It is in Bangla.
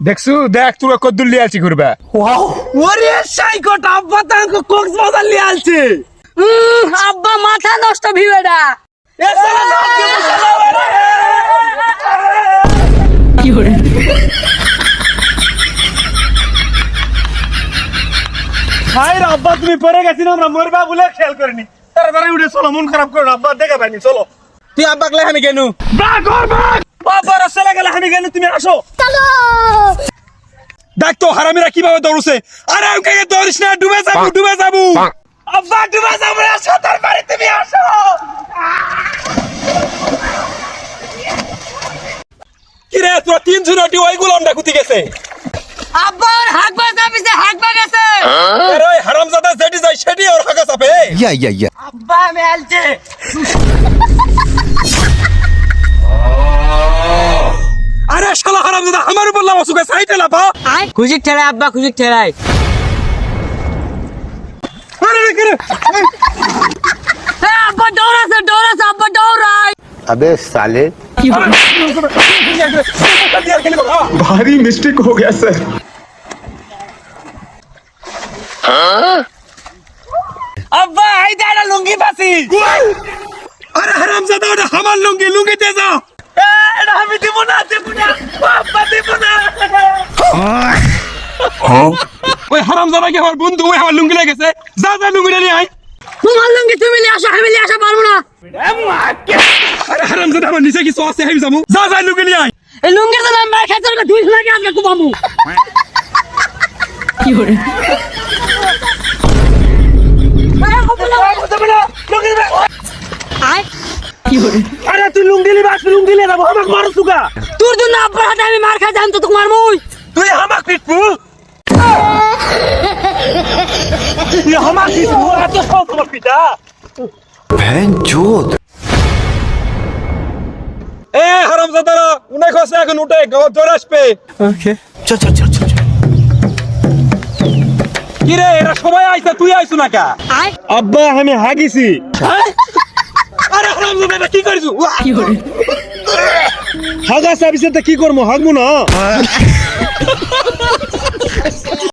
দেখছু দেখ তোরা কদ্দুর লিয়ে আলছি ঘুরবা। ওয়াও ওরে সাইকোট আব্বা তাঙ্ক কক্সবাজার লিয়ে আলছে। আব্বা মাথা নষ্ট ভিড়েডা এ সালা নাচকে বসালা কি করে হাই রে আব্বা তুমি পড়ে গেছিস আমরা মরবা বলে খেয়াল করিনি। তাড়াতাড়ি উঠে চলো, মন খারাপ করো না, আব্বা দেখা পাইনি। চলো তুই আব্বাকলে আমি কেনু বাঘ ওর বাঘ বাবা রসলে গেলে আমি কেন, তুমি আসো। চলো দেখ তো হারামিরা কিভাবে দৌড়ছে। আরে ওকে দৌড়িস না, ডুবে যাবো ডুবে যাবো। আব্বা ডুবে যাবো না, সাঁতার পারি, তুমি আসো। কি রে তোরা তিনজন ওটি ওই গুলামটা কুতি গেছে। আব্বা আর হাগবা যাবিছে হাগবা গেছে আরে ওই হারামজাদা যেটি যায় সেটি ওর হাগা চাপে। আব্বা আমি আলছে। আরে শালা হারামজাদা আমার উপর লাভ সুকে সাইডে লাফা। খুশি ঠেলাই আব্বা খুশি ঠেলাই আরে রে কি রে আব্বা দৌড়াছে দৌড়াছে আব্বা দৌড়াই अबे साले भारी मिस्टेक हो गया सर। আব্বা এই দাঁড়া লুঙ্গি পাসি। আরে হারামজাদা ওটা আমার লুঙ্গি লুঙ্গি দে যা। এটা আমি দিব না, দেব না আব্বা, দেব না। ওই হারামজাদা কি আমার বন্ধু, ওই আমার লুঙ্গি লেগেছে। যা যা লুঙ্গিটা নিয়ে আয়। তোমার লঙ্গি তুমি নিয়ে আসো আমি নিয়ে আসা পারবো না আরে হারামজাদা আমার নিচে কিছু আছে আমি যাবো। যা যা লুঙ্গি নিয়ে আয়। এই লুঙ্গির তো নাম মার খাইতে হবে, ধুইছ নাকি আজকে কুবামু কি করে আয় কি করে আরে তুই লুঙ্গি লিবা, লুঙ্গি লিয়ে যাবো, আমাকে মারো সুগা। তোর জন্য আব্বার হাতে আমি মার খাই জান তো তোমার মুই তুই আমাকে পিটবু, তুই আমাকে পিটবু, এত সব তোমার পিটা। এ হারামজাদারা উনাই খসে এখন উঠে গাওয়া ধরে আসবে। কি রে এরা সবাই আইছে, তুই আইছু না কা? আয় আব্বা আমি হাগিছি। আরে হারামজাদা এটা কি করিস? কি করে হাগা সাবিসে কি করবো, হাগবো না।